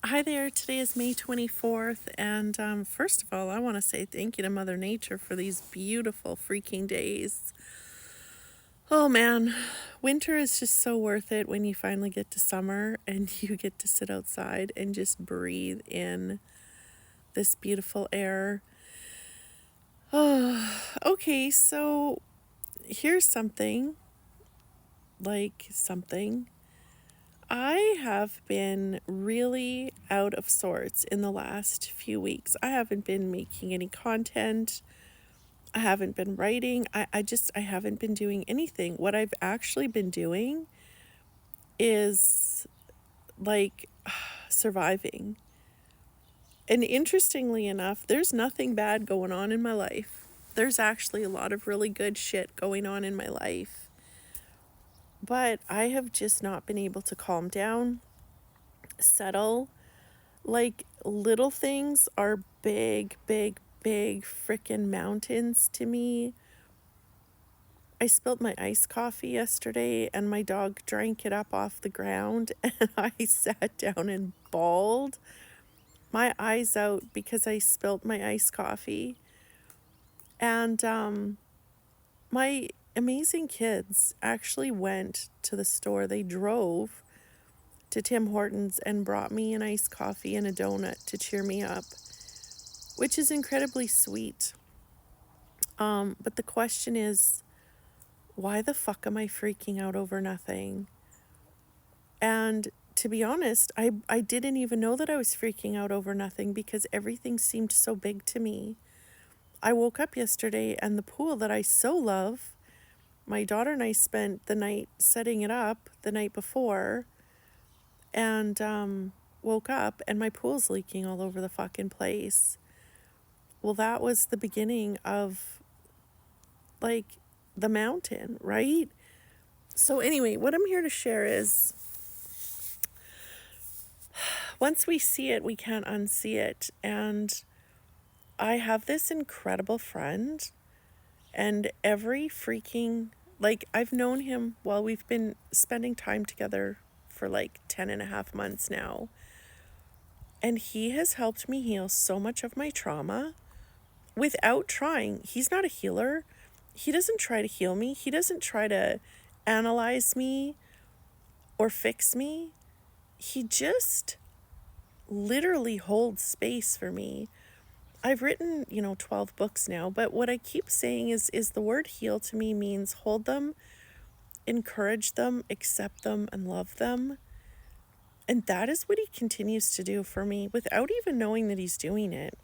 Hi there. Today is May 24th. And first of all, I want to say thank you to Mother Nature for these beautiful freaking days. Oh man, winter is just so worth it when you finally get to summer and you get to sit outside and just breathe in this beautiful air. Oh, okay, so here's something something. I have been really out of sorts in the last few weeks. I haven't been making any content. I haven't been writing. I haven't been doing anything. What I've actually been doing is like surviving. And interestingly enough, there's nothing bad going on in my life. There's actually a lot of really good shit going on in my life. But I have just not been able to calm down, settle. Like, little things are big, big, big freaking mountains to me. I spilled my iced coffee yesterday and my dog drank it up off the ground and I sat down and bawled my eyes out because I spilled my iced coffee. And my amazing kids actually went to the store. They drove to Tim Hortons and brought me an iced coffee and a donut to cheer me up, which is incredibly sweet. But the question is, why the fuck am I freaking out over nothing? And to be honest, I didn't even know that I was freaking out over nothing because everything seemed so big to me. I woke up yesterday and the pool that I so love, my daughter and I spent the night setting it up the night before and woke up and my pool's leaking all over the fucking place. Well, that was the beginning of like the mountain, right? So anyway, what I'm here to share is once we see it, we can't unsee it. And I have this incredible friend, and every freaking, I've known him while we've been spending time together for like 10 and a half months now. And he has helped me heal so much of my trauma without trying. He's not a healer. He doesn't try to heal me. He doesn't try to analyze me or fix me. He just literally holds space for me. I've written, 12 books now, but what I keep saying is the word heal to me means hold them, encourage them, accept them, and love them. And that is what he continues to do for me without even knowing that he's doing it.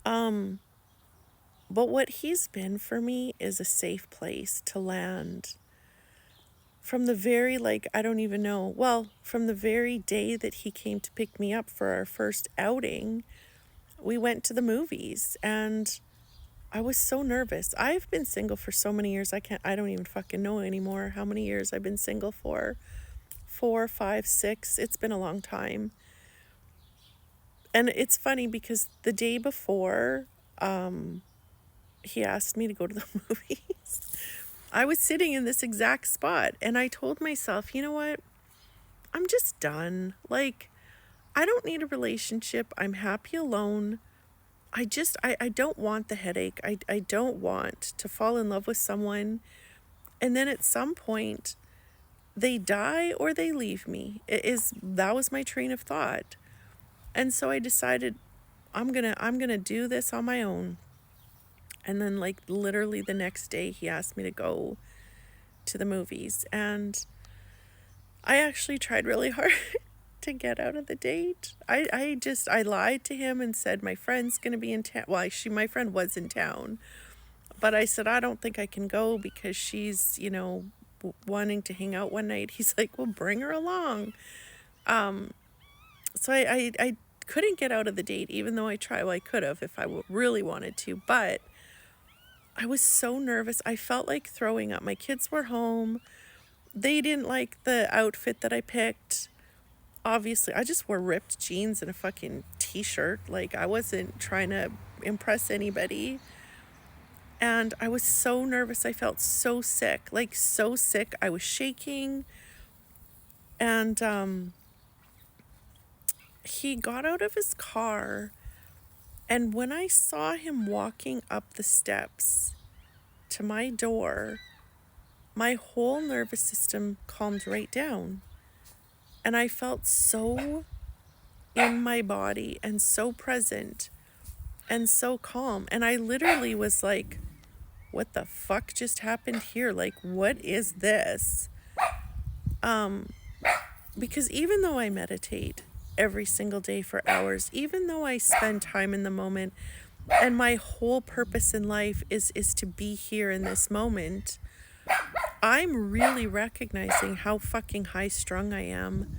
But what he's been for me is a safe place to land. From the very, I don't even know, well, from the very day that he came to pick me up for our first outing, we went to the movies and I was so nervous. I've been single for so many years. I don't even fucking know anymore how many years I've been single for. 4, 5, 6. It's been a long time. And it's funny because the day before, he asked me to go to the movies. I was sitting in this exact spot and I told myself, you know what? I'm just done. I don't need a relationship. I'm happy alone. I don't want the headache. I don't want to fall in love with someone and then at some point they die or they leave me. That was my train of thought. And so I decided I'm going to do this on my own. And then literally the next day he asked me to go to the movies and I actually tried really hard to get out of the date. I lied to him and said my friend's going to be in town. Well, my friend was in town. But I said, I don't think I can go because she's, wanting to hang out one night. He's like, well, bring her along. So I couldn't get out of the date, even though I tried. Well, I could have if I really wanted to. But I was so nervous. I felt like throwing up. My kids were home. They didn't like the outfit that I picked. Obviously, I just wore ripped jeans and a fucking t-shirt. I wasn't trying to impress anybody. And I was so nervous. I felt so sick, so sick. I was shaking. And he got out of his car, and when I saw him walking up the steps to my door, my whole nervous system calmed right down. And I felt so in my body and so present and so calm. And I literally was like, what the fuck just happened here? Like, what is this? Because even though I meditate every single day for hours, even though I spend time in the moment, and my whole purpose in life is to be here in this moment, I'm really recognizing how fucking high strung I am,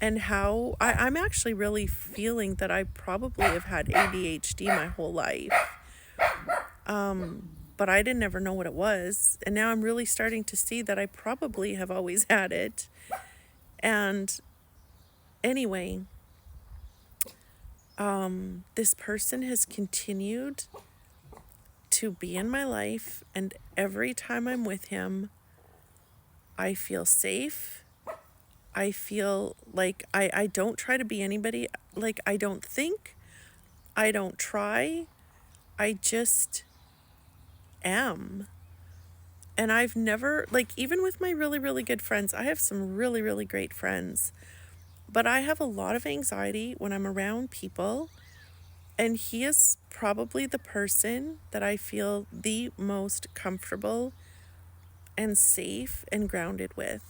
and how I'm actually really feeling that I probably have had ADHD my whole life. But I didn't ever know what it was. And now I'm really starting to see that I probably have always had it. And anyway, this person has continued to be in my life, and every time I'm with him, I feel safe. I feel like I don't try to be anybody. Like, I don't think, I don't try, I just am. And I've never, like, even with my really, really good friends, I have some really, really great friends, but I have a lot of anxiety when I'm around people. And he is probably the person that I feel the most comfortable and safe and grounded with.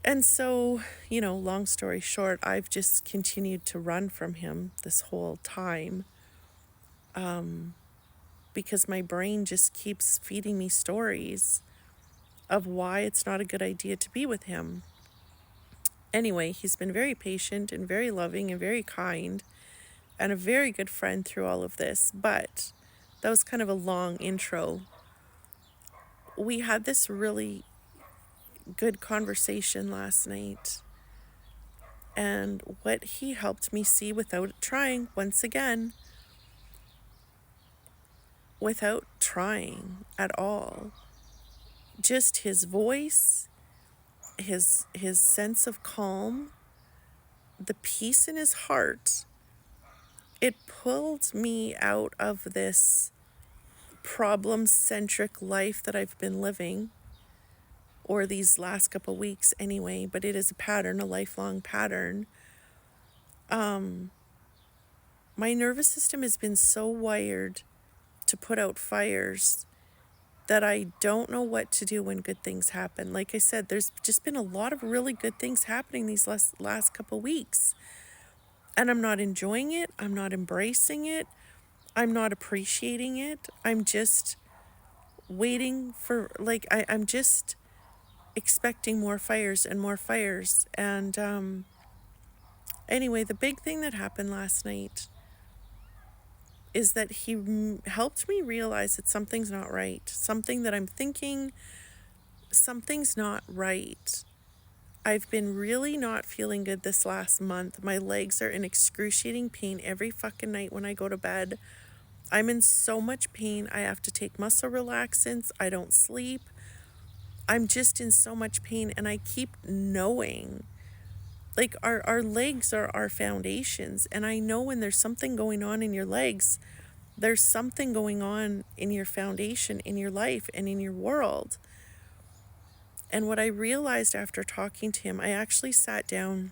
And so, long story short, I've just continued to run from him this whole time, because my brain just keeps feeding me stories of why it's not a good idea to be with him. Anyway, he's been very patient and very loving and very kind and a very good friend through all of this, but that was kind of a long intro. We had this really good conversation last night, and what he helped me see without trying, once again, without trying at all, just his voice, his sense of calm, the peace in his heart, it pulled me out of this problem-centric life that I've been living, or these last couple weeks anyway, but it is a pattern, a lifelong pattern. My nervous system has been so wired to put out fires that I don't know what to do when good things happen. Like I said, there's just been a lot of really good things happening these last couple weeks. And I'm not enjoying it. I'm not embracing it. I'm not appreciating it. I'm just waiting for, like, I'm just expecting more fires and more fires. And anyway, the big thing that happened last night is that he helped me realize that something's not right. Something that I'm thinking, something's not right. I've been really not feeling good this last month. My legs are in excruciating pain every fucking night when I go to bed. I'm in so much pain. I have to take muscle relaxants. I don't sleep. I'm just in so much pain, and I keep knowing, like, our legs are our foundations, and I know when there's something going on in your legs, there's something going on in your foundation, in your life, and in your world. And what I realized after talking to him, I actually sat down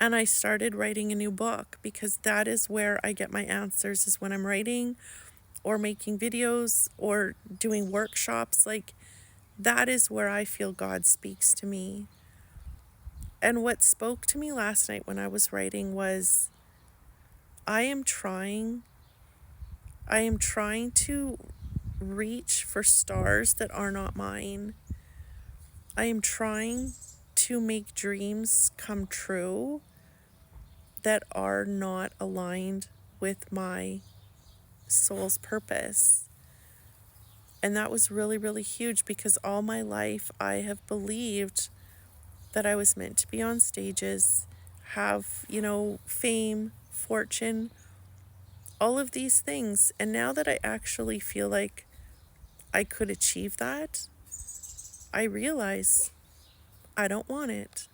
and I started writing a new book, because that is where I get my answers, is when I'm writing or making videos or doing workshops. Like, that is where I feel God speaks to me. And what spoke to me last night when I was writing was, I am trying to reach for stars that are not mine. I am trying to make dreams come true that are not aligned with my soul's purpose. And that was really, really huge, because all my life I have believed that I was meant to be on stages, have, fame, fortune, all of these things. And now that I actually feel like I could achieve that, I realize I don't want it.